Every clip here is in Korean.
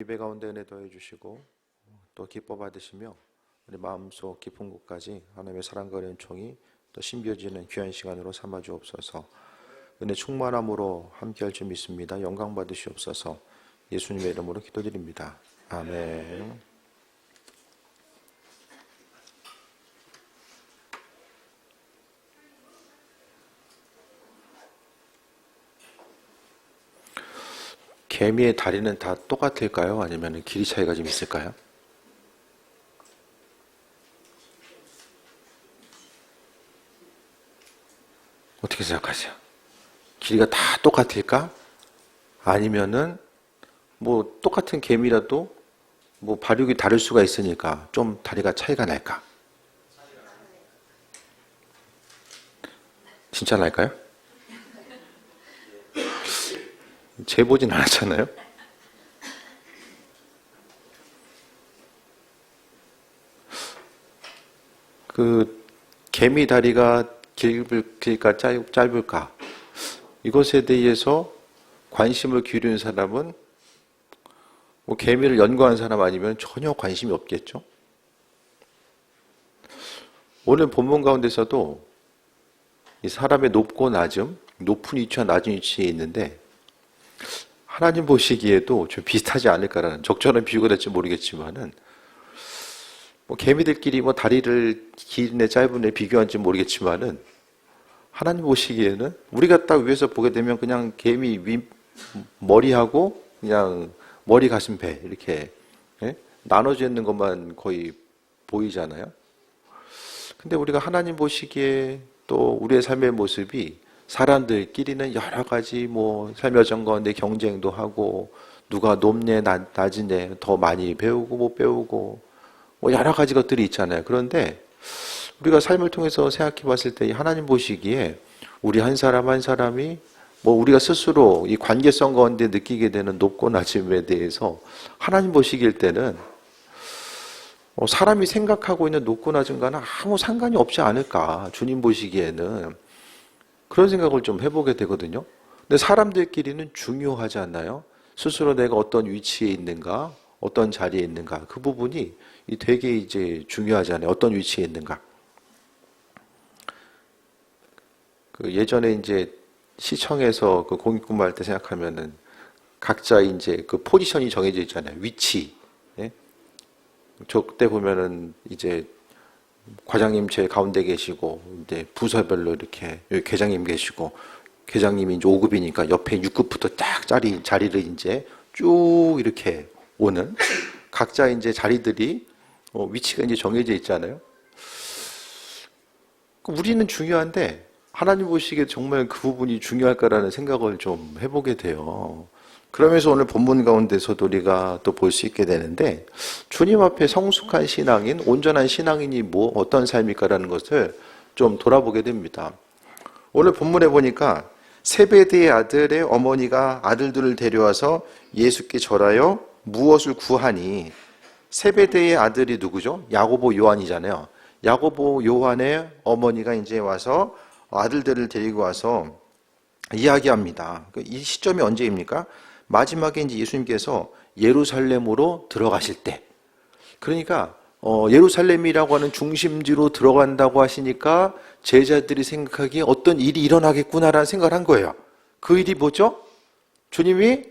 예배 가운데 은혜 더해 주시고 또 기뻐 받으시며 우리 마음속 깊은 곳까지 하나님의 사랑과 은총이 또 신비어지는 귀한 시간으로 삼아 주옵소서. 은혜 충만함으로 함께할 줄 믿습니다. 영광 받으시옵소서. 예수님의 이름으로 기도드립니다. 아멘. 개미의 다리는 다 똑같을까요? 아니면 길이 차이가 좀 있을까요? 어떻게 생각하세요? 길이가 다 똑같을까? 아니면은 뭐 똑같은 개미라도 뭐 발육이 다를 수가 있으니까 좀 다리가 차이가 날까? 진짜 날까요? 재보진 않았잖아요. 그 개미 다리가 길까 짧을까? 이것에 대해서 관심을 기울이는 사람은 뭐 개미를 연구한 사람 아니면 전혀 관심이 없겠죠. 오늘 본문 가운데서도 이 사람의 높고 낮음, 높은 위치와 낮은 위치에 있는데 하나님 보시기에도 좀 비슷하지 않을까라는 적절한 비유가 될지 모르겠지만은 뭐 개미들끼리 뭐 다리를 긴 애 짧은 애 비교한지 모르겠지만은 하나님 보시기에는 우리가 딱 위에서 보게 되면 그냥 개미 머리하고 그냥 머리 가슴 배 이렇게 나눠져 있는 것만 거의 보이잖아요. 근데 우리가 하나님 보시기에 또 우리의 삶의 모습이 사람들끼리는 여러 가지 뭐 삶의 여정 가운데 경쟁도 하고 누가 높네 낮으네 더 많이 배우고 못 배우고 뭐 여러 가지 것들이 있잖아요. 그런데 우리가 삶을 통해서 생각해 봤을 때 하나님 보시기에 우리 한 사람 한 사람이 뭐 우리가 스스로 이 관계성 가운데 느끼게 되는 높고 낮음에 대해서 하나님 보시길 때는 사람이 생각하고 있는 높고 낮음과는 아무 상관이 없지 않을까. 주님 보시기에는 그런 생각을 좀 해보게 되거든요. 근데 사람들끼리는 중요하지 않나요? 스스로 내가 어떤 위치에 있는가, 어떤 자리에 있는가, 그 부분이 되게 이제 중요하잖아요. 어떤 위치에 있는가. 그 예전에 이제 시청에서 그 공익근무할 때 생각하면은 각자 이제 그 포지션이 정해져 있잖아요. 위치. 예? 저 그때 보면은 이제 과장님 제 가운데 계시고 이제 부서별로 이렇게 여기 계장님 계시고 계장님이 이제 5급이니까 옆에 6급부터 딱 자리를 이제 쭉 이렇게 오는 각자 이제 자리들이 위치가 이제 정해져 있잖아요. 우리는 중요한데 하나님 보시기에 정말 그 부분이 중요할까라는 생각을 좀 해보게 돼요. 그러면서 오늘 본문 가운데서도 우리가 또 볼 수 있게 되는데 주님 앞에 성숙한 신앙인, 온전한 신앙인이 뭐 어떤 삶일까라는 것을 좀 돌아보게 됩니다. 오늘 본문에 보니까 세베대의 아들의 어머니가 아들들을 데려와서 예수께 절하여 무엇을 구하니 세베대의 아들이 누구죠? 야고보 요한이잖아요. 야고보 요한의 어머니가 이제 와서 아들들을 데리고 와서 이야기합니다. 이 시점이 언제입니까? 마지막에 이제 예수님께서 예루살렘으로 들어가실 때. 그러니까 예루살렘이라고 하는 중심지로 들어간다고 하시니까 제자들이 생각하기에 어떤 일이 일어나겠구나라는 생각을 한 거예요. 그 일이 뭐죠? 주님이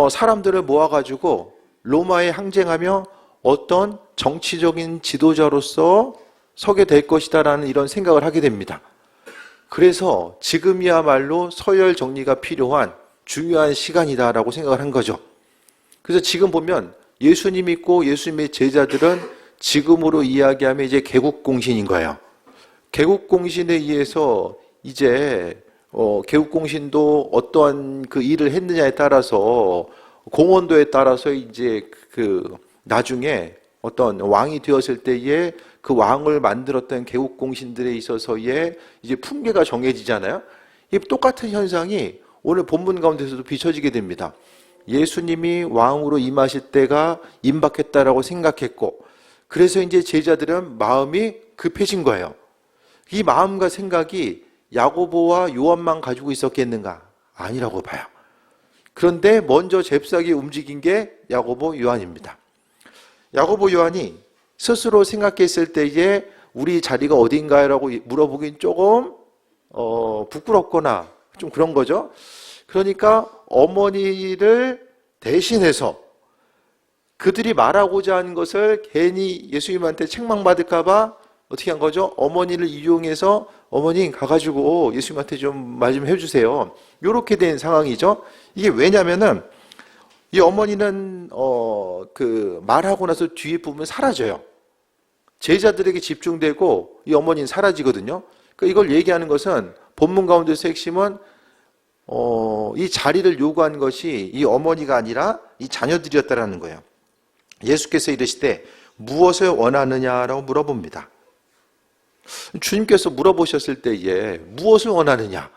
사람들을 모아가지고 로마에 항쟁하며 어떤 정치적인 지도자로서 서게 될 것이다라는 이런 생각을 하게 됩니다. 그래서 지금이야말로 서열 정리가 필요한 중요한 시간이다라고 생각을 한 거죠. 그래서 지금 보면 예수님 믿고 예수님의 제자들은 지금으로 이야기하면 이제 개국공신인 거예요. 개국공신에 의해서 이제 개국공신도 어떠한 그 일을 했느냐에 따라서 공헌도에 따라서 이제 그 나중에 어떤 왕이 되었을 때에 그 왕을 만들었던 개국공신들에 있어서의 이제 품계가 정해지잖아요. 이 똑같은 현상이 오늘 본문 가운데서도 비춰지게 됩니다. 예수님이 왕으로 임하실 때가 임박했다라고 생각했고, 그래서 이제 제자들은 마음이 급해진 거예요. 이 마음과 생각이 야고보와 요한만 가지고 있었겠는가? 아니라고 봐요. 그런데 먼저 잽싸게 움직인 게 야고보 요한입니다. 야고보 요한이 스스로 생각했을 때에 우리 자리가 어딘가라고 물어보긴 조금 부끄럽거나 좀 그런 거죠. 그러니까 어머니를 대신해서 그들이 말하고자 하는 것을 괜히 예수님한테 책망받을까 봐 어떻게 한 거죠? 어머니를 이용해서 어머니 가가지고 예수님한테 좀 말 좀 해주세요. 이렇게 된 상황이죠. 이게 왜냐면은 이 어머니는 말하고 나서 뒤에 부분 사라져요. 제자들에게 집중되고 이 어머니는 사라지거든요. 그러니까 이걸 얘기하는 것은 본문 가운데서 핵심은 이 자리를 요구한 것이 이 어머니가 아니라 이 자녀들이었다라는 거예요. 예수께서 이르시되 무엇을 원하느냐라고 물어봅니다. 주님께서 물어보셨을 때에 무엇을 원하느냐?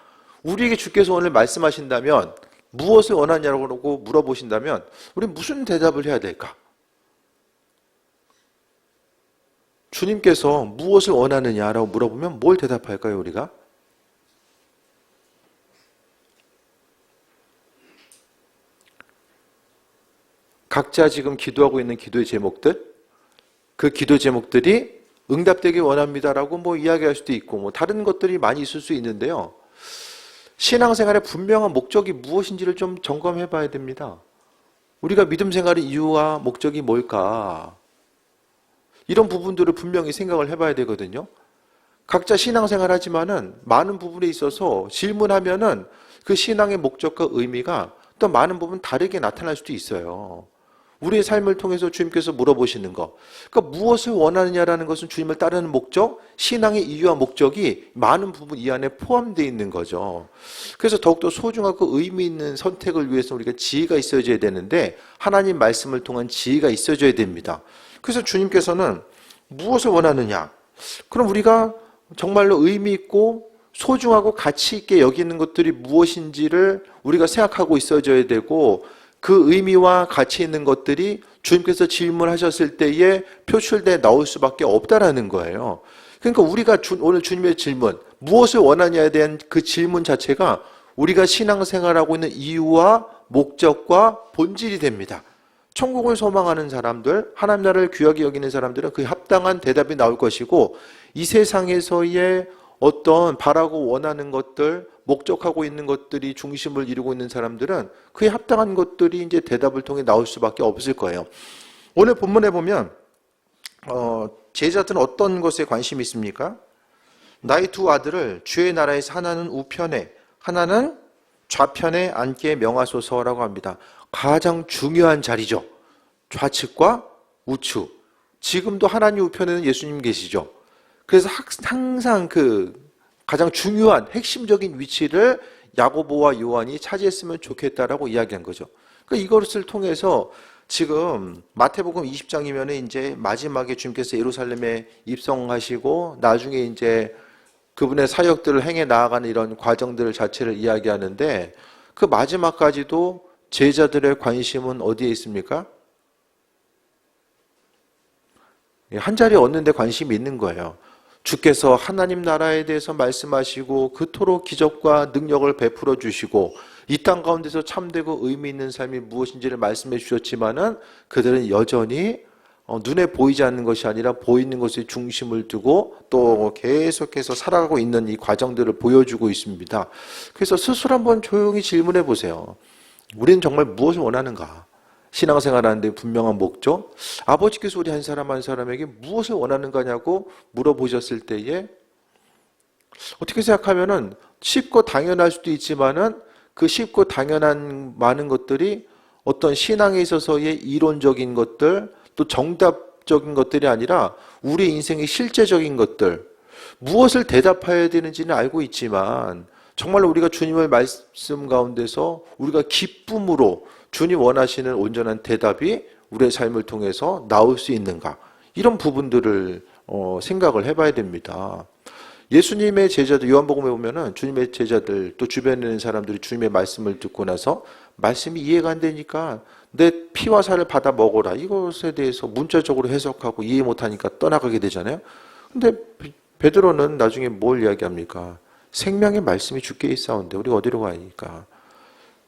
우리에게 주께서 오늘 말씀하신다면 무엇을 원하냐고 물어보신다면 우리 무슨 대답을 해야 될까? 주님께서 무엇을 원하느냐라고 물어보면 뭘 대답할까요, 우리가? 각자 지금 기도하고 있는 기도의 제목들, 그 기도 제목들이 응답되길 원합니다라고 이야기할 수도 있고 다른 것들이 많이 있을 수 있는데요. 신앙생활의 분명한 목적이 무엇인지를 좀 점검해 봐야 됩니다. 우리가 믿음 생활의 이유와 목적이 뭘까? 이런 부분들을 분명히 생각을 해봐야 되거든요. 각자 신앙생활 하지만은 많은 부분에 있어서 질문하면은 그 신앙의 목적과 의미가 또 많은 부분 다르게 나타날 수도 있어요. 우리의 삶을 통해서 주님께서 물어보시는 거. 그러니까 무엇을 원하느냐라는 것은 주님을 따르는 목적, 신앙의 이유와 목적이 많은 부분 이 안에 포함되어 있는 거죠. 그래서 더욱더 소중하고 의미 있는 선택을 위해서 우리가 지혜가 있어져야 되는데 하나님 말씀을 통한 지혜가 있어져야 됩니다. 그래서 주님께서는 무엇을 원하느냐? 그럼 우리가 정말로 의미 있고 소중하고 가치 있게 여기는 것들이 무엇인지를 우리가 생각하고 있어져야 되고 그 의미와 가치 있는 것들이 주님께서 질문하셨을 때에 표출돼 나올 수밖에 없다라는 거예요. 그러니까 우리가 오늘 주님의 질문, 무엇을 원하냐에 대한 그 질문 자체가 우리가 신앙생활하고 있는 이유와 목적과 본질이 됩니다. 천국을 소망하는 사람들, 하나님 나라를 귀하게 여기는 사람들은 그에 합당한 대답이 나올 것이고 이 세상에서의 어떤 바라고 원하는 것들, 목적하고 있는 것들이 중심을 이루고 있는 사람들은 그에 합당한 것들이 이제 대답을 통해 나올 수밖에 없을 거예요. 오늘 본문에 보면 제자들은 어떤 것에 관심이 있습니까? 나의 두 아들을 주의 나라에서 하나는 우편에 하나는 좌편에 앉게 명하소서라고 합니다. 가장 중요한 자리죠. 좌측과 우측. 지금도 하나님 우편에는 예수님 계시죠. 그래서 항상 가장 중요한 핵심적인 위치를 야고보와 요한이 차지했으면 좋겠다라고 이야기한 거죠. 그러니까 이것을 통해서 지금 마태복음 20장이면 이제 마지막에 주님께서 예루살렘에 입성하시고 나중에 이제 그분의 사역들을 행해 나아가는 이런 과정들 자체를 이야기하는데 그 마지막까지도 제자들의 관심은 어디에 있습니까? 한 자리 얻는 데 관심이 있는 거예요. 주께서 하나님 나라에 대해서 말씀하시고 그토록 기적과 능력을 베풀어 주시고 이 땅 가운데서 참되고 의미 있는 삶이 무엇인지를 말씀해 주셨지만은 그들은 여전히 눈에 보이지 않는 것이 아니라 보이는 것에 중심을 두고 또 계속해서 살아가고 있는 이 과정들을 보여주고 있습니다. 그래서 스스로 한번 조용히 질문해 보세요. 우리는 정말 무엇을 원하는가? 신앙생활하는데 분명한 목적, 아버지께서 우리 한 사람 한 사람에게 무엇을 원하는 거냐고 물어보셨을 때에 어떻게 생각하면은 쉽고 당연할 수도 있지만은 그 쉽고 당연한 많은 것들이 어떤 신앙에 있어서의 이론적인 것들 또 정답적인 것들이 아니라 우리 인생의 실제적인 것들 무엇을 대답해야 되는지는 알고 있지만 정말로 우리가 주님의 말씀 가운데서 우리가 기쁨으로 주님 원하시는 온전한 대답이 우리의 삶을 통해서 나올 수 있는가 이런 부분들을 생각을 해봐야 됩니다. 예수님의 제자들 요한복음에 보면은 주님의 제자들 또 주변에 있는 사람들이 주님의 말씀을 듣고 나서 말씀이 이해가 안 되니까 내 피와 살을 받아 먹어라 이것에 대해서 문자적으로 해석하고 이해 못하니까 떠나가게 되잖아요. 근데 베드로는 나중에 뭘 이야기합니까? 생명의 말씀이 주께 있사온데 우리가 어디로 가니까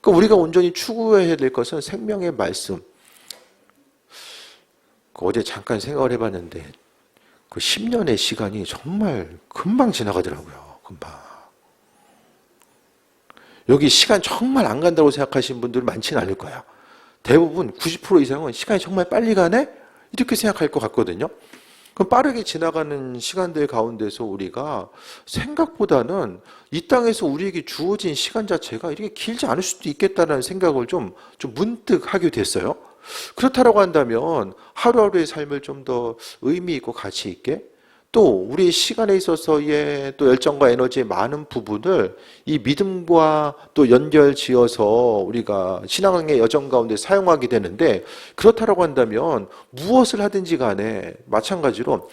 그러니까 우리가 온전히 추구해야 될 것은 생명의 말씀. 어제 잠깐 생각을 해봤는데 그 10년의 시간이 정말 금방 지나가더라고요. 금방. 여기 시간 정말 안 간다고 생각하시는 분들 많지는 않을 거예요. 대부분 90% 이상은 시간이 정말 빨리 가네? 이렇게 생각할 것 같거든요. 그럼 빠르게 지나가는 시간들 가운데서 우리가 생각보다는 이 땅에서 우리에게 주어진 시간 자체가 이렇게 길지 않을 수도 있겠다는 생각을 좀 문득 하게 됐어요. 그렇다고 한다면 하루하루의 삶을 좀 더 의미 있고 가치 있게 또 우리의 시간에 있어서의 또 열정과 에너지의 많은 부분을 이 믿음과 또 연결 지어서 우리가 신앙의 여정 가운데 사용하게 되는데 그렇다고 한다면 무엇을 하든지 간에 마찬가지로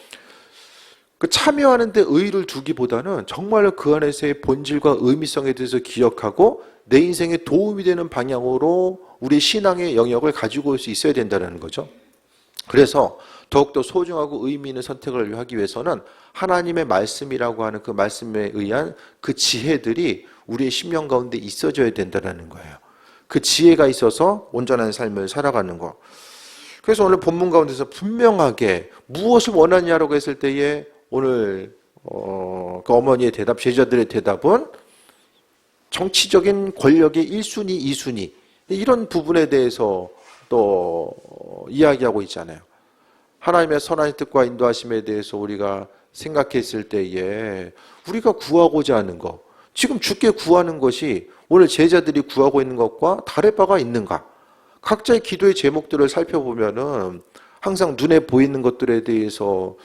그 참여하는 데 의의를 두기보다는 정말로 그 안에서의 본질과 의미성에 대해서 기억하고 내 인생에 도움이 되는 방향으로 우리 신앙의 영역을 가지고 올 수 있어야 된다는 거죠. 그래서 더욱더 소중하고 의미 있는 선택을 하기 위해서는 하나님의 말씀이라고 하는 그 말씀에 의한 그 지혜들이 우리의 심령 가운데 있어져야 된다는 거예요. 그 지혜가 있어서 온전한 삶을 살아가는 거. 그래서 오늘 본문 가운데서 분명하게 무엇을 원하냐라고 했을 때에 오늘 그 어머니의 대답, 제자들의 대답은 정치적인 권력의 1순위, 2순위 이런 부분에 대해서 또 이야기하고 있잖아요. 하나님의 선한 뜻과 인도하심에 대해서 우리가 생각했을 때에 우리가 구하고자 하는 것, 지금 주께 구하는 것이 오늘 제자들이 구하고 있는 것과 다를 바가 있는가? 각자의 기도의 제목들을 살펴보면은 항상 눈에 보이는 것들에 대해서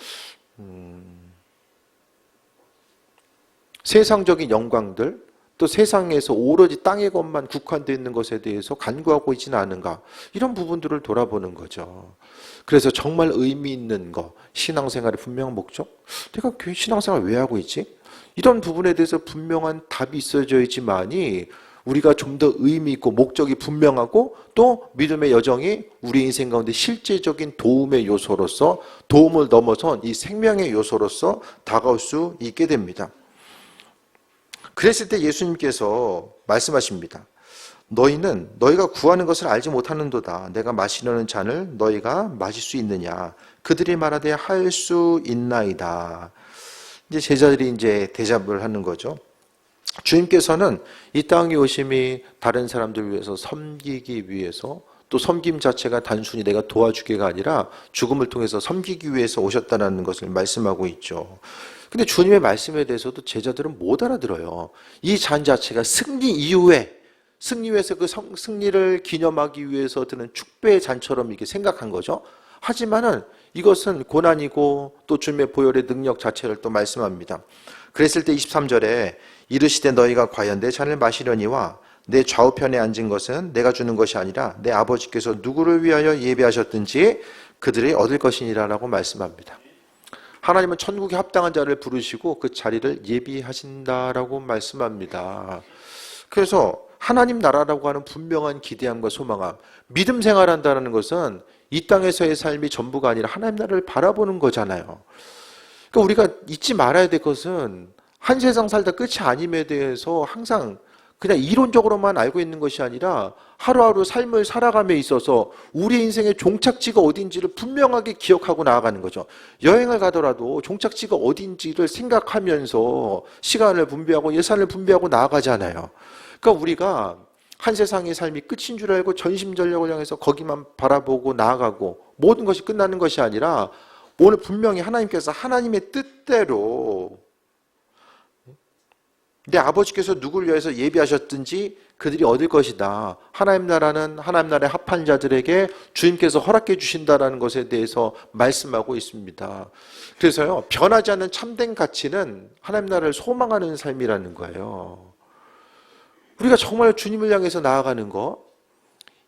세상적인 영광들, 또 세상에서 오로지 땅의 것만 국한되어 있는 것에 대해서 간구하고 있지는 않은가? 이런 부분들을 돌아보는 거죠. 그래서 정말 의미 있는 거, 신앙생활의 분명한 목적? 내가 교회 신앙생활 왜 하고 있지? 이런 부분에 대해서 분명한 답이 있어져야지만이 우리가 좀 더 의미 있고 목적이 분명하고 또 믿음의 여정이 우리 인생 가운데 실제적인 도움의 요소로서 도움을 넘어선 이 생명의 요소로서 다가올 수 있게 됩니다. 그랬을 때 예수님께서 말씀하십니다. 너희는 너희가 구하는 것을 알지 못하는도다. 내가 마시려는 잔을 너희가 마실 수 있느냐? 그들이 말하되 할 수 있나이다. 이제 제자들이 이제 대답을 하는 거죠. 주님께서는 이 땅에 오심이 다른 사람들 위해서 섬기기 위해서 또 섬김 자체가 단순히 내가 도와주기가 아니라 죽음을 통해서 섬기기 위해서 오셨다는 것을 말씀하고 있죠. 근데 주님의 말씀에 대해서도 제자들은 못 알아들어요. 이 잔 자체가 승리 이후에 승리 위해서 그 승리를 기념하기 위해서 드는 축배의 잔처럼 이렇게 생각한 거죠. 하지만은 이것은 고난이고 또 주님의 보혈의 능력 자체를 또 말씀합니다. 그랬을 때 23절에 이르시되 너희가 과연 내 잔을 마시려니와 내 좌우편에 앉은 것은 내가 주는 것이 아니라 내 아버지께서 누구를 위하여 예비하셨든지 그들이 얻을 것이니라 라고 말씀합니다. 하나님은 천국에 합당한 자를 부르시고 그 자리를 예비하신다라고 말씀합니다. 그래서 하나님 나라라고 하는 분명한 기대함과 소망함, 믿음 생활한다는 것은 이 땅에서의 삶이 전부가 아니라 하나님 나라를 바라보는 거잖아요. 그러니까 우리가 잊지 말아야 될 것은 한 세상 살다 끝이 아님에 대해서 항상 그냥 이론적으로만 알고 있는 것이 아니라 하루하루 삶을 살아감에 있어서 우리 인생의 종착지가 어딘지를 분명하게 기억하고 나아가는 거죠. 여행을 가더라도 종착지가 어딘지를 생각하면서 시간을 분배하고 예산을 분배하고 나아가잖아요. 그러니까 우리가 한 세상의 삶이 끝인 줄 알고 전심전력을 향해서 거기만 바라보고 나아가고 모든 것이 끝나는 것이 아니라 오늘 분명히 하나님께서 하나님의 뜻대로 내 아버지께서 누구를 위해서 예비하셨든지 그들이 얻을 것이다. 하나님 나라는 하나님 나라에 합한 자들에게 주님께서 허락해 주신다라는 것에 대해서 말씀하고 있습니다. 그래서요, 변하지 않는 참된 가치는 하나님 나라를 소망하는 삶이라는 거예요. 우리가 정말 주님을 향해서 나아가는 것,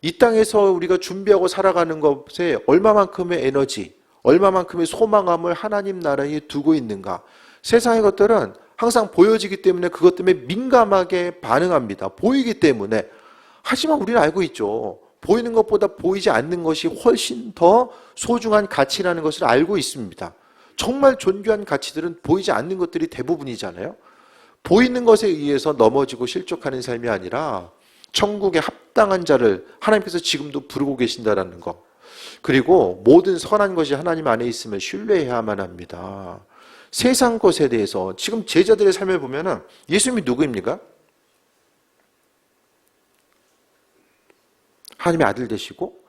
이 땅에서 우리가 준비하고 살아가는 것에 얼마만큼의 에너지, 얼마만큼의 소망함을 하나님 나라에 두고 있는가. 세상의 것들은 항상 보여지기 때문에 그것 때문에 민감하게 반응합니다. 보이기 때문에. 하지만 우리는 알고 있죠. 보이는 것보다 보이지 않는 것이 훨씬 더 소중한 가치라는 것을 알고 있습니다. 정말 존귀한 가치들은 보이지 않는 것들이 대부분이잖아요. 보이는 것에 의해서 넘어지고 실족하는 삶이 아니라 천국에 합당한 자를 하나님께서 지금도 부르고 계신다라는 거. 그리고 모든 선한 것이 하나님 안에 있으면 신뢰해야만 합니다. 세상 것에 대해서 지금 제자들의 삶을 보면은 예수님이 누구입니까? 하나님의 아들 되시고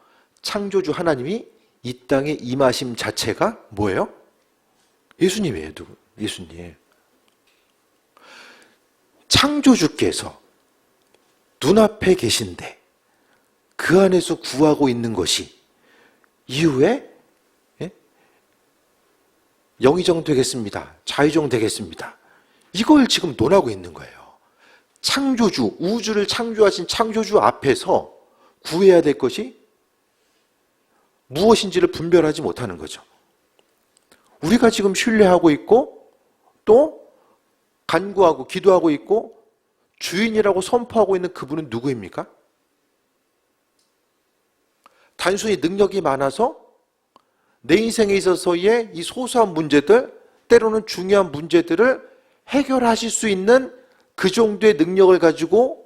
창조주 하나님이 이 땅에 임하심 자체가 뭐예요? 예수님이에요. 예수님. 창조주께서 눈앞에 계신데 그 안에서 구하고 있는 것이 이후에 영의정 되겠습니다. 자유정 되겠습니다. 이걸 지금 논하고 있는 거예요. 창조주, 우주를 창조하신 창조주 앞에서 구해야 될 것이 무엇인지를 분별하지 못하는 거죠. 우리가 지금 신뢰하고 있고 또 간구하고 기도하고 있고 주인이라고 선포하고 있는 그분은 누구입니까? 단순히 능력이 많아서 내 인생에 있어서의 이 소소한 문제들, 때로는 중요한 문제들을 해결하실 수 있는 그 정도의 능력을 가지고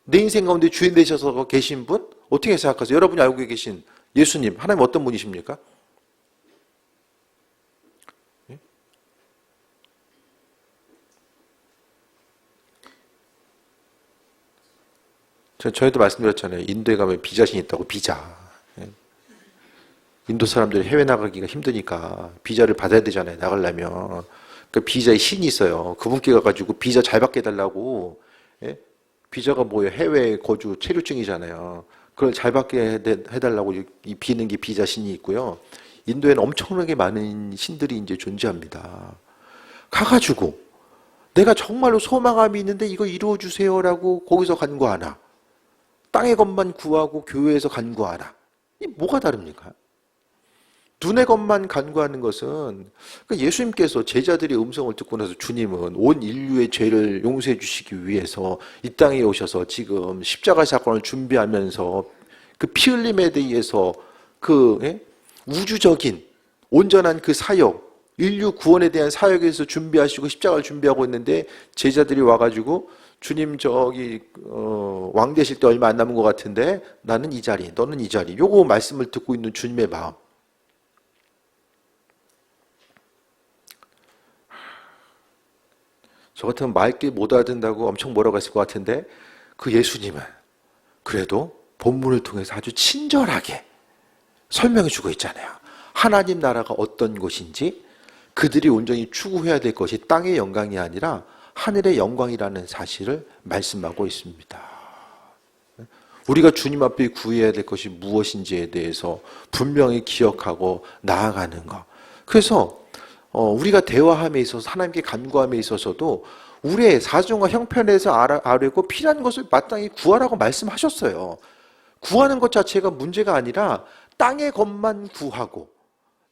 내 인생 가운데 주인 되셔서 계신 분? 어떻게 생각하세요? 여러분이 알고 계신 예수님, 하나님 어떤 분이십니까? 저희도 말씀드렸잖아요. 인도에 가면 비자신이 있다고, 비자. 인도 사람들이 해외 나가기가 힘드니까 비자를 받아야 되잖아요. 나가려면. 그 비자의 신이 있어요. 그분께 가가지고 비자 잘 받게 해달라고. 비자가 뭐예요? 해외 거주 체류증이잖아요. 그걸 잘 받게 해달라고 이 비는 게 비자 신이 있고요. 인도에는 엄청나게 많은 신들이 이제 존재합니다. 가가지고 내가 정말로 소망함이 있는데 이거 이루어주세요라고 거기서 간구하나? 땅의 것만 구하고 교회에서 간구하라. 이 뭐가 다릅니까? 눈의 것만 간구하는 것은 예수님께서 제자들의 음성을 듣고 나서 주님은 온 인류의 죄를 용서해 주시기 위해서 이 땅에 오셔서 지금 십자가 사건을 준비하면서 그 피 흘림에 대해서 그 우주적인 온전한 그 사역, 인류 구원에 대한 사역에 대해서 준비하시고 십자가를 준비하고 있는데 제자들이 와가지고 주님 저기 왕 되실 때 얼마 안 남은 것 같은데 나는 이 자리, 너는 이 자리. 요거 말씀을 듣고 있는 주님의 마음. 저 같으면 말귀 못 알아듣는다고 엄청 뭐라고 했을 것 같은데 그 예수님은 그래도 본문을 통해서 아주 친절하게 설명해 주고 있잖아요. 하나님 나라가 어떤 것인지 그들이 온전히 추구해야 될 것이 땅의 영광이 아니라 하늘의 영광이라는 사실을 말씀하고 있습니다. 우리가 주님 앞에 구해야 될 것이 무엇인지에 대해서 분명히 기억하고 나아가는 것. 그래서 우리가 대화함에 있어서 하나님께 간구함에 있어서도 우리의 사정과 형편에서 아뢰고 필요한 것을 마땅히 구하라고 말씀하셨어요. 구하는 것 자체가 문제가 아니라 땅의 것만 구하고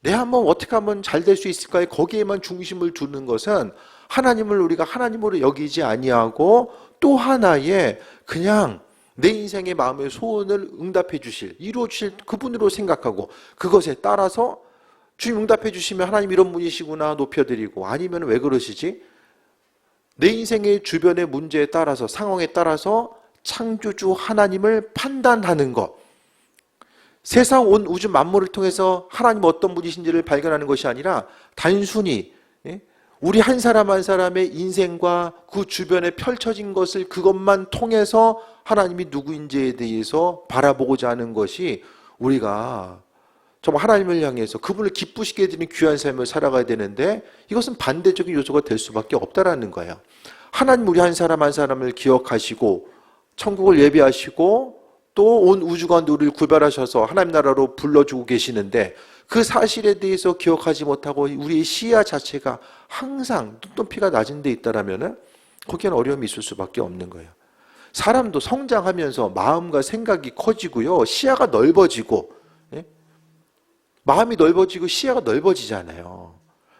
내 한번 어떻게 하면 잘 될 수 있을까에 거기에만 중심을 두는 것은 하나님을 우리가 하나님으로 여기지 아니하고 또 하나의 그냥 내 인생의 마음의 소원을 응답해 주실, 이루어 주실 그분으로 생각하고 그것에 따라서 주님 응답해 주시면 하나님 이런 분이시구나 높여드리고 아니면 왜 그러시지? 내 인생의 주변의 문제에 따라서 상황에 따라서 창조주 하나님을 판단하는 것. 세상 온 우주 만물을 통해서 하나님 어떤 분이신지를 발견하는 것이 아니라 단순히 우리 한 사람 한 사람의 인생과 그 주변에 펼쳐진 것을 그것만 통해서 하나님이 누구인지에 대해서 바라보고자 하는 것이 우리가 정말 하나님을 향해서 그분을 기쁘시게 해드리는 귀한 삶을 살아가야 되는데 이것은 반대적인 요소가 될 수밖에 없다라는 거예요. 하나님 우리 한 사람 한 사람을 기억하시고 천국을 예비하시고 또 온 우주 가운데 우리를 구별하셔서 하나님 나라로 불러주고 계시는데 그 사실에 대해서 기억하지 못하고 우리의 시야 자체가 항상 눈높이가 낮은 데 있다라면 거기에는 어려움이 있을 수밖에 없는 거예요. 사람도 성장하면서 마음과 생각이 커지고요. 시야가 넓어지고 마음이 넓어지고 시야가 넓어지잖아요.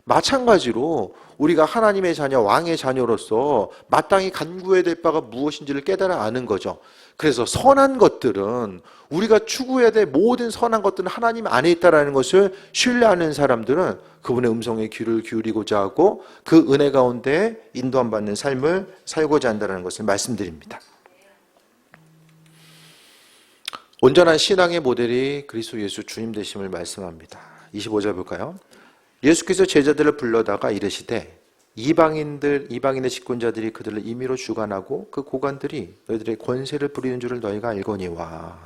마찬가지로 우리가 하나님의 자녀, 왕의 자녀로서 마땅히 간구해야 될 바가 무엇인지를 깨달아 아는 거죠. 그래서 선한 것들은, 우리가 추구해야 될 모든 선한 것들은 하나님 안에 있다는 것을 신뢰하는 사람들은 그분의 음성에 귀를 기울이고자 하고 그 은혜 가운데 인도함 받는 삶을 살고자 한다는 것을 말씀드립니다. 온전한 신앙의 모델이 그리스도 예수 주님 되심을 말씀합니다. 25절 볼까요? 예수께서 제자들을 불러다가 이르시되 이방인의 직분자들이 그들을 임의로 주관하고 그 고관들이 너희들의 권세를 부리는 줄을 너희가 알거니와.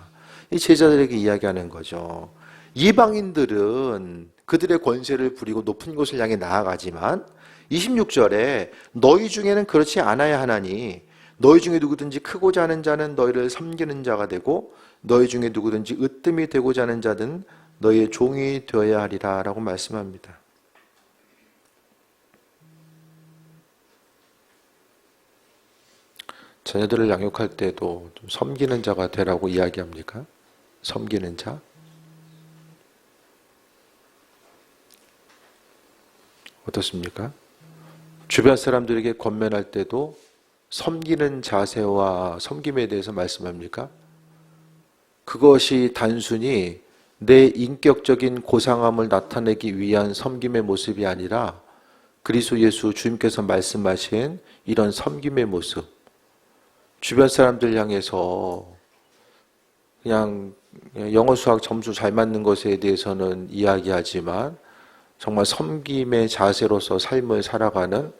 이 제자들에게 이야기하는 거죠. 이방인들은 그들의 권세를 부리고 높은 곳을 향해 나아가지만 26절에 너희 중에는 그렇지 않아야 하나니 너희 중에 누구든지 크고자 하는 자는 너희를 섬기는 자가 되고 너희 중에 누구든지 으뜸이 되고자 하는 자는 너희의 종이 되어야 하리라 라고 말씀합니다. 자녀들을 양육할 때도 좀 섬기는 자가 되라고 이야기합니까? 섬기는 자? 어떻습니까? 주변 사람들에게 권면할 때도 섬기는 자세와 섬김에 대해서 말씀합니까? 그것이 단순히 내 인격적인 고상함을 나타내기 위한 섬김의 모습이 아니라 그리스도 예수 주님께서 말씀하신 이런 섬김의 모습, 주변 사람들 향해서 그냥 영어 수학 점수 잘 맞는 것에 대해서는 이야기하지만 정말 섬김의 자세로서 삶을 살아가는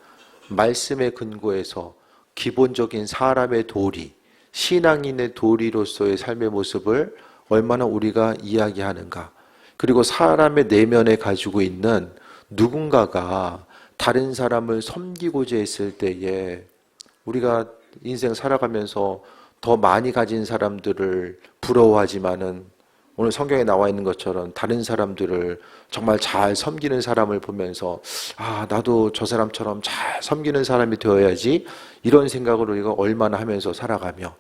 말씀의 근거에서 기본적인 사람의 도리, 신앙인의 도리로서의 삶의 모습을 얼마나 우리가 이야기하는가. 그리고 사람의 내면에 가지고 있는 누군가가 다른 사람을 섬기고자 했을 때에 우리가 인생 살아가면서 더 많이 가진 사람들을 부러워하지만은 오늘 성경에 나와 있는 것처럼 다른 사람들을 정말 잘 섬기는 사람을 보면서 나도 저 사람처럼 잘 섬기는 사람이 되어야지, 이런 생각을 우리가 얼마나 하면서 살아가며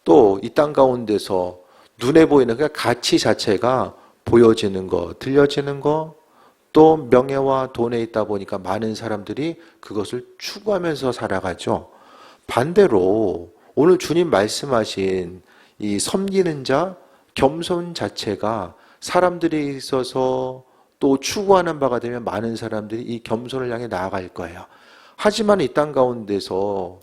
또 이 땅 가운데서 눈에 보이는 그 가치 자체가 보여지는 거, 들려지는 거, 또 명예와 돈에 있다 보니까 많은 사람들이 그것을 추구하면서 살아가죠. 반대로 오늘 주님 말씀하신 이 섬기는 자, 겸손 자체가 사람들이 있어서 또 추구하는 바가 되면 많은 사람들이 이 겸손을 향해 나아갈 거예요. 하지만 이 땅 가운데서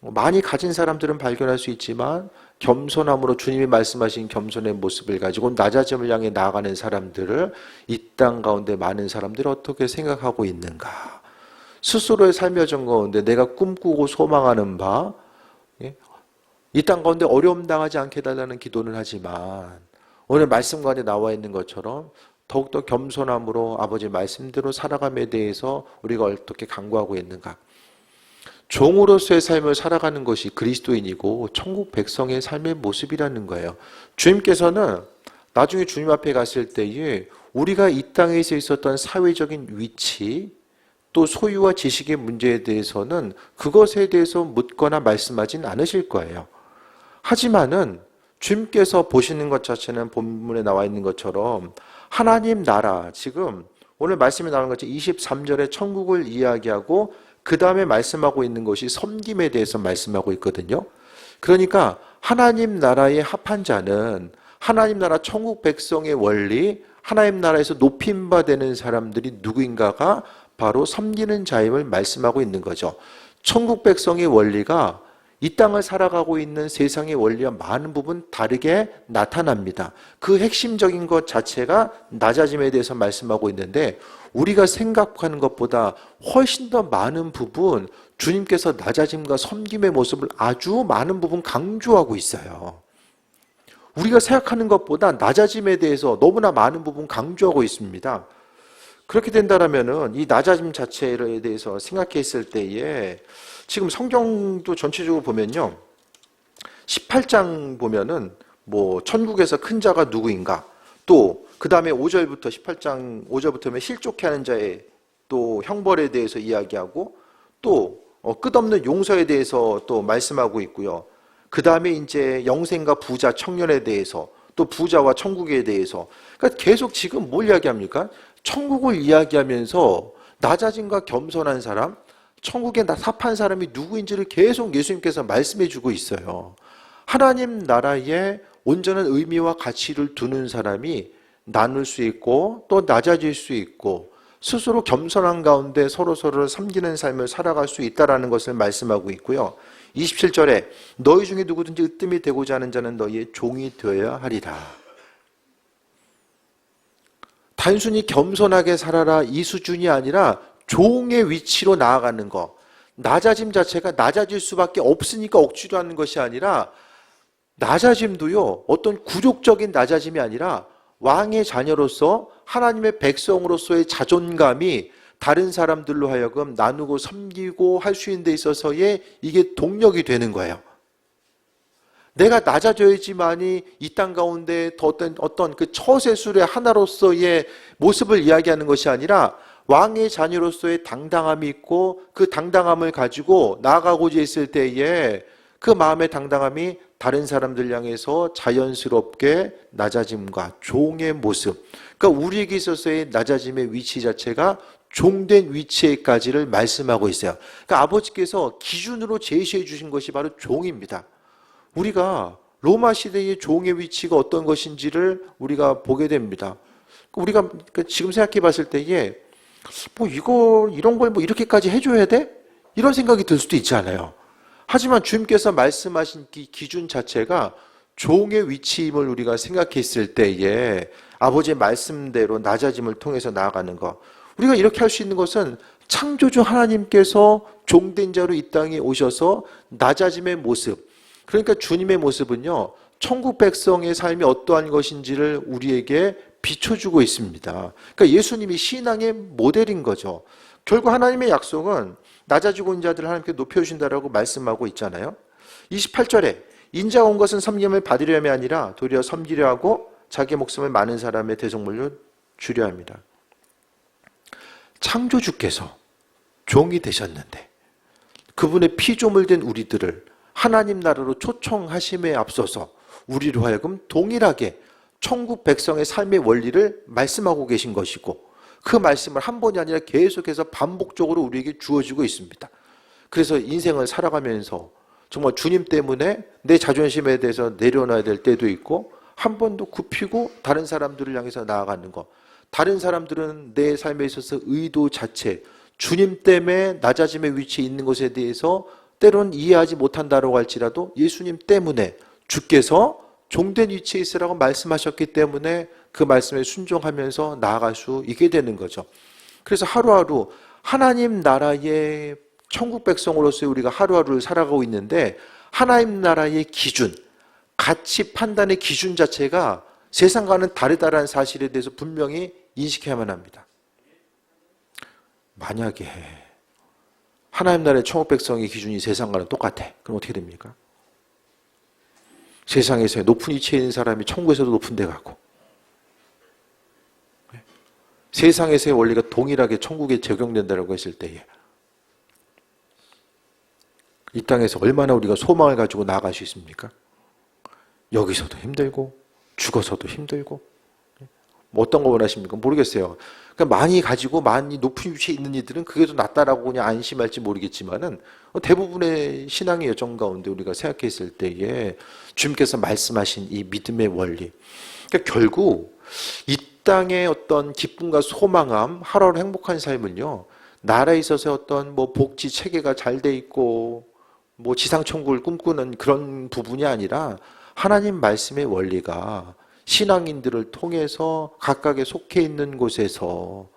많이 가진 사람들은 발견할 수 있지만 겸손함으로 주님이 말씀하신 겸손의 모습을 가지고 낮아짐을 향해 나아가는 사람들을 이 땅 가운데 많은 사람들이 어떻게 생각하고 있는가? 스스로의 삶의 여정 가운데 내가 꿈꾸고 소망하는 바, 이 땅 가운데 어려움 당하지 않게 해달라는 기도는 하지만 오늘 말씀 가운데 나와 있는 것처럼 더욱더 겸손함으로 아버지 말씀대로 살아감에 대해서 우리가 어떻게 강구하고 있는가? 종으로서의 삶을 살아가는 것이 그리스도인이고 천국 백성의 삶의 모습이라는 거예요. 주님께서는 나중에 주님 앞에 갔을 때에 우리가 이 땅에서 있었던 사회적인 위치, 또 소유와 지식의 문제에 대해서는 그것에 대해서 묻거나 말씀하진 않으실 거예요. 하지만은 주님께서 보시는 것 자체는 본문에 나와 있는 것처럼 하나님 나라, 지금 오늘 말씀에 나오는 것처럼 23절에 천국을 이야기하고 그 다음에 말씀하고 있는 것이 섬김에 대해서 말씀하고 있거든요. 그러니까 하나님 나라에 합한 자는 하나님 나라 천국 백성의 원리, 하나님 나라에서 높임 받는 사람들이 누구인가가 바로 섬기는 자임을 말씀하고 있는 거죠. 천국 백성의 원리가 이 땅을 살아가고 있는 세상의 원리와 많은 부분 다르게 나타납니다. 그 핵심적인 것 자체가 낮아짐에 대해서 말씀하고 있는데 우리가 생각하는 것보다 훨씬 더 많은 부분 주님께서 낮아짐과 섬김의 모습을 아주 많은 부분 강조하고 있어요. 우리가 생각하는 것보다 낮아짐에 대해서 너무나 많은 부분 강조하고 있습니다. 그렇게 된다면 이 낮아짐 자체에 대해서 생각했을 때에 지금 성경도 전체적으로 보면요, 18장 보면은 천국에서 큰 자가 누구인가, 또 그 다음에 5절부터 18장 5절부터 보면 실족해 하는 자의 또 형벌에 대해서 이야기하고 또 끝없는 용서에 대해서 또 말씀하고 있고요. 그 다음에 이제 영생과 부자 청년에 대해서, 또 부자와 천국에 대해서, 그러니까 계속 지금 뭘 이야기합니까? 천국을 이야기하면서 낮아짐과 겸손한 사람, 천국에 삽한 사람이 누구인지를 계속 예수님께서 말씀해 주고 있어요. 하나님 나라에 온전한 의미와 가치를 두는 사람이 나눌 수 있고 또 낮아질 수 있고 스스로 겸손한 가운데 서로서로를 섬기는 삶을 살아갈 수 있다는 것을 말씀하고 있고요. 27절에 너희 중에 누구든지 으뜸이 되고자 하는 자는 너희의 종이 되어야 하리라. 단순히 겸손하게 살아라 이 수준이 아니라 종의 위치로 나아가는 것. 낮아짐 자체가 낮아질 수밖에 없으니까 억지로 하는 것이 아니라 낮아짐도요, 어떤 구족적인 낮아짐이 아니라 왕의 자녀로서 하나님의 백성으로서의 자존감이 다른 사람들로 하여금 나누고 섬기고 할 수 있는 데 있어서의 이게 동력이 되는 거예요. 내가 낮아져야지만이 이 땅 가운데 더 어떤 그 처세술의 하나로서의 모습을 이야기하는 것이 아니라 왕의 자녀로서의 당당함이 있고 그 당당함을 가지고 나아가고자 했을 때에 그 마음의 당당함이 다른 사람들 향해서 자연스럽게 낮아짐과 종의 모습, 그러니까 우리에게 있어서의 낮아짐의 위치 자체가 종된 위치에까지를 말씀하고 있어요. 그러니까 아버지께서 기준으로 제시해 주신 것이 바로 종입니다. 우리가 로마 시대의 종의 위치가 어떤 것인지를 우리가 보게 됩니다. 우리가 지금 생각해 봤을 때에 이런 걸 이렇게까지 해줘야 돼? 이런 생각이 들 수도 있지 않아요. 하지만 주님께서 말씀하신 기준 자체가 종의 위치임을 우리가 생각했을 때에 아버지의 말씀대로 낮아짐을 통해서 나아가는 것. 우리가 이렇게 할 수 있는 것은 창조주 하나님께서 종된 자로 이 땅에 오셔서 낮아짐의 모습. 그러니까 주님의 모습은요, 천국 백성의 삶이 어떠한 것인지를 우리에게 비춰주고 있습니다. 그러니까 예수님이 신앙의 모델인 거죠. 결국 하나님의 약속은 낮아지고 있는 자들을 하나님께 높여주신다라고 말씀하고 있잖아요. 28절에 인자가 온 것은 섬김을 받으려 함이 아니라 도리어 섬기려 하고 자기 목숨을 많은 사람의 대속물로 주려 합니다. 창조주께서 종이 되셨는데 그분의 피조물 된 우리들을 하나님 나라로 초청하심에 앞서서 우리로 하여금 동일하게 천국 백성의 삶의 원리를 말씀하고 계신 것이고 그 말씀을 한 번이 아니라 계속해서 반복적으로 우리에게 주어지고 있습니다. 그래서 인생을 살아가면서 정말 주님 때문에 내 자존심에 대해서 내려놔야 될 때도 있고 한 번 더 굽히고 다른 사람들을 향해서 나아가는 것. 다른 사람들은 내 삶에 있어서 의도 자체, 주님 때문에 낮아짐의 위치에 있는 것에 대해서 때로는 이해하지 못한다고 할지라도 예수님 때문에 주께서 종된 위치에 있으라고 말씀하셨기 때문에 그 말씀에 순종하면서 나아갈 수 있게 되는 거죠. 그래서 하루하루 하나님 나라의 천국 백성으로서 우리가 하루하루를 살아가고 있는데 하나님 나라의 기준, 가치 판단의 기준 자체가 세상과는 다르다는 사실에 대해서 분명히 인식해야만 합니다. 만약에 하나님 나라의 천국 백성의 기준이 세상과는 똑같아. 그럼 어떻게 됩니까? 세상에서 높은 위치에 있는 사람이 천국에서도 높은 데 가고 세상에서의 원리가 동일하게 천국에 적용된다고 했을 때에 이 땅에서 얼마나 우리가 소망을 가지고 나아갈 수 있습니까? 여기서도 힘들고 죽어서도 힘들고 어떤 거 원하십니까? 모르겠어요. 그러니까 많이 가지고 많이 높은 위치에 있는 이들은 그게 더 낫다라고 그냥 안심할지 모르겠지만은 대부분의 신앙의 여정 가운데 우리가 생각했을 때에 주님께서 말씀하신 이 믿음의 원리. 그러니까 결국 이 땅의 어떤 기쁨과 소망함, 하루하루 행복한 삶은요, 나라에 있어서 어떤 복지 체계가 잘 돼 있고 지상 천국을 꿈꾸는 그런 부분이 아니라 하나님 말씀의 원리가 신앙인들을 통해서 각각에 속해 있는 곳에서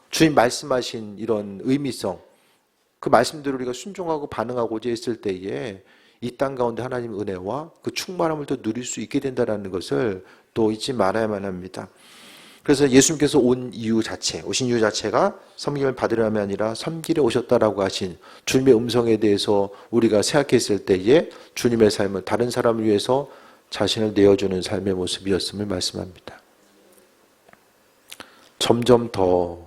주님 말씀하신 이런 의미성, 그 말씀대로 우리가 순종하고 반응하고자 했을 때에 이 땅 가운데 하나님 은혜와 그 충만함을 더 누릴 수 있게 된다는 것을 또 잊지 말아야만 합니다. 그래서 예수님께서 오신 이유 자체가 섬김을 받으려 함이 아니라 섬기려 오셨다라고 하신 주님의 음성에 대해서 우리가 생각했을 때에 주님의 삶은 다른 사람을 위해서 자신을 내어주는 삶의 모습이었음을 말씀합니다. 점점 더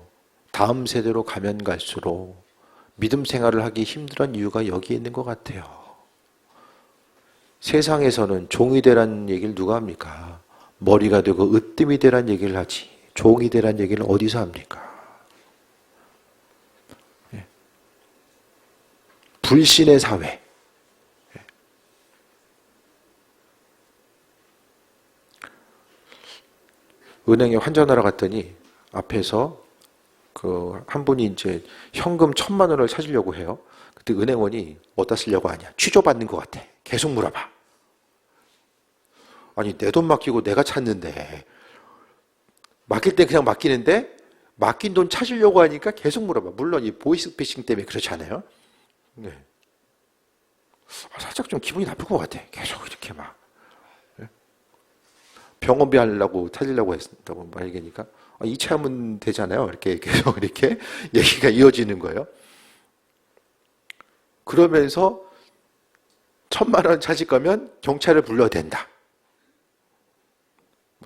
다음 세대로 가면 갈수록 믿음 생활을 하기 힘든 이유가 여기에 있는 것 같아요. 세상에서는 종이 되라는 얘기를 누가 합니까? 머리가 되고 으뜸이 되라는 얘기를 하지 종이 되라는 얘기를 어디서 합니까? 불신의 사회. 은행에 환전하러 갔더니 앞에서 한 분이 이제 현금 1,000만 원을 찾으려고 해요. 그때 은행원이 어디다 쓰려고 하냐? 취조받는 것 같아. 계속 물어봐. 아니, 내 돈 맡기고 내가 찾는데, 맡길 때 그냥 맡기는데, 맡긴 돈 찾으려고 하니까 계속 물어봐. 물론 이 보이스피싱 때문에 그렇지 않아요? 네. 살짝 좀 기분이 나쁠 것 같아. 계속 이렇게 막. 병원비 하려고 찾으려고 했다고 말하니까 이체하면 되잖아요. 이렇게 계속 이렇게 얘기가 이어지는 거예요. 그러면서 1,000만 원 찾을 거면 경찰을 불러야 된다.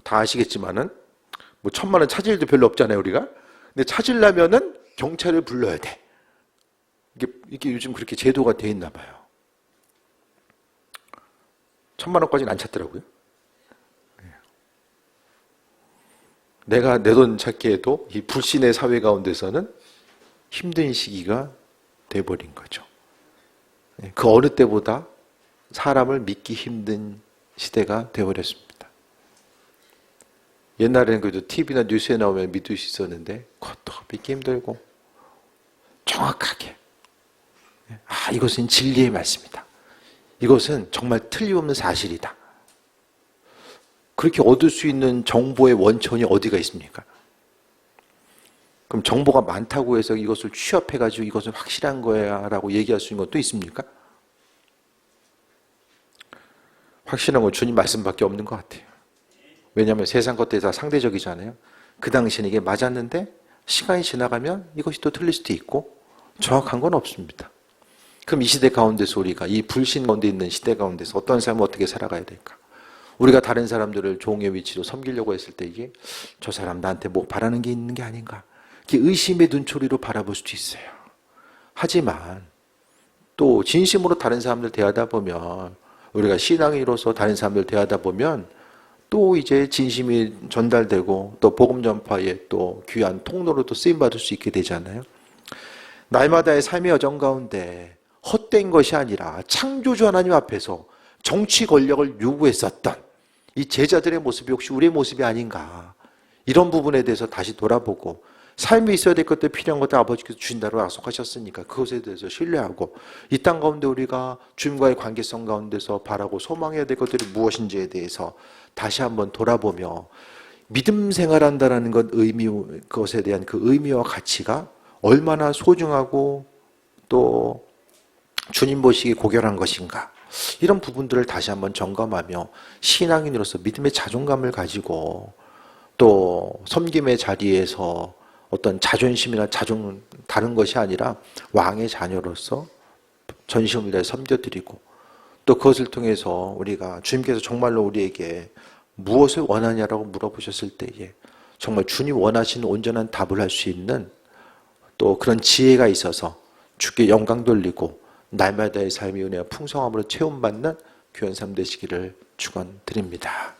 다 아시겠지만은 1,000만 원 찾을 일도 별로 없잖아요, 우리가. 근데 찾으려면은 경찰을 불러야 돼. 이게 요즘 그렇게 제도가 돼 있나 봐요. 1,000만 원까지는 안 찾더라고요. 내가 내 돈 찾기에도 이 불신의 사회 가운데서는 힘든 시기가 돼버린 거죠. 그 어느 때보다 사람을 믿기 힘든 시대가 되어버렸습니다. 옛날에는 그래도 TV나 뉴스에 나오면 믿을 수 있었는데 그것도 믿기 힘들고 정확하게 이것은 진리의 말씀이다. 이것은 정말 틀림없는 사실이다. 그렇게 얻을 수 있는 정보의 원천이 어디가 있습니까? 그럼 정보가 많다고 해서 이것을 취합해가지고 이것은 확실한 거야 라고 얘기할 수 있는 것도 있습니까? 확실한 건 주님 말씀밖에 없는 것 같아요. 왜냐하면 세상 것들이 다 상대적이잖아요. 그 당시는 이게 맞았는데 시간이 지나가면 이것이 또 틀릴 수도 있고 정확한 건 없습니다. 그럼 이 시대 가운데서 우리가 이 불신 가운데 있는 시대 가운데서 어떤 삶을 어떻게 살아가야 될까? 우리가 다른 사람들을 종의 위치로 섬기려고 했을 때 이게 저 사람 나한테 뭐 바라는 게 있는 게 아닌가? 이렇게 의심의 눈초리로 바라볼 수도 있어요. 하지만 또 진심으로 다른 사람들 대하다 보면 우리가 신앙인으로서 다른 사람들 대하다 보면 또 이제 진심이 전달되고 또 복음 전파에 또 귀한 통로로 또 쓰임받을 수 있게 되잖아요. 날마다의 삶의 여정 가운데 헛된 것이 아니라 창조주 하나님 앞에서 정치 권력을 요구했었던 이 제자들의 모습이 혹시 우리의 모습이 아닌가, 이런 부분에 대해서 다시 돌아보고 삶에 있어야 될 것들, 필요한 것들 아버지께서 주신다고 약속하셨으니까 그것에 대해서 신뢰하고 이 땅 가운데 우리가 주님과의 관계성 가운데서 바라고 소망해야 될 것들이 무엇인지에 대해서 다시 한번 돌아보며 믿음 생활한다는 것 그것에 대한 그 의미와 가치가 얼마나 소중하고 또 주님 보시기에 고결한 것인가, 이런 부분들을 다시 한번 점검하며 신앙인으로서 믿음의 자존감을 가지고 또 섬김의 자리에서 어떤 자존심이나 다른 것이 아니라 왕의 자녀로서 전심을 다해 섬겨드리고 또 그것을 통해서 우리가 주님께서 정말로 우리에게 무엇을 원하냐라고 물어보셨을 때에 정말 주님 원하시는 온전한 답을 할 수 있는 또 그런 지혜가 있어서 주께 영광 돌리고 날마다의 삶의 은혜와 풍성함으로 체험받는 귀한 삶 되시기를 축원드립니다.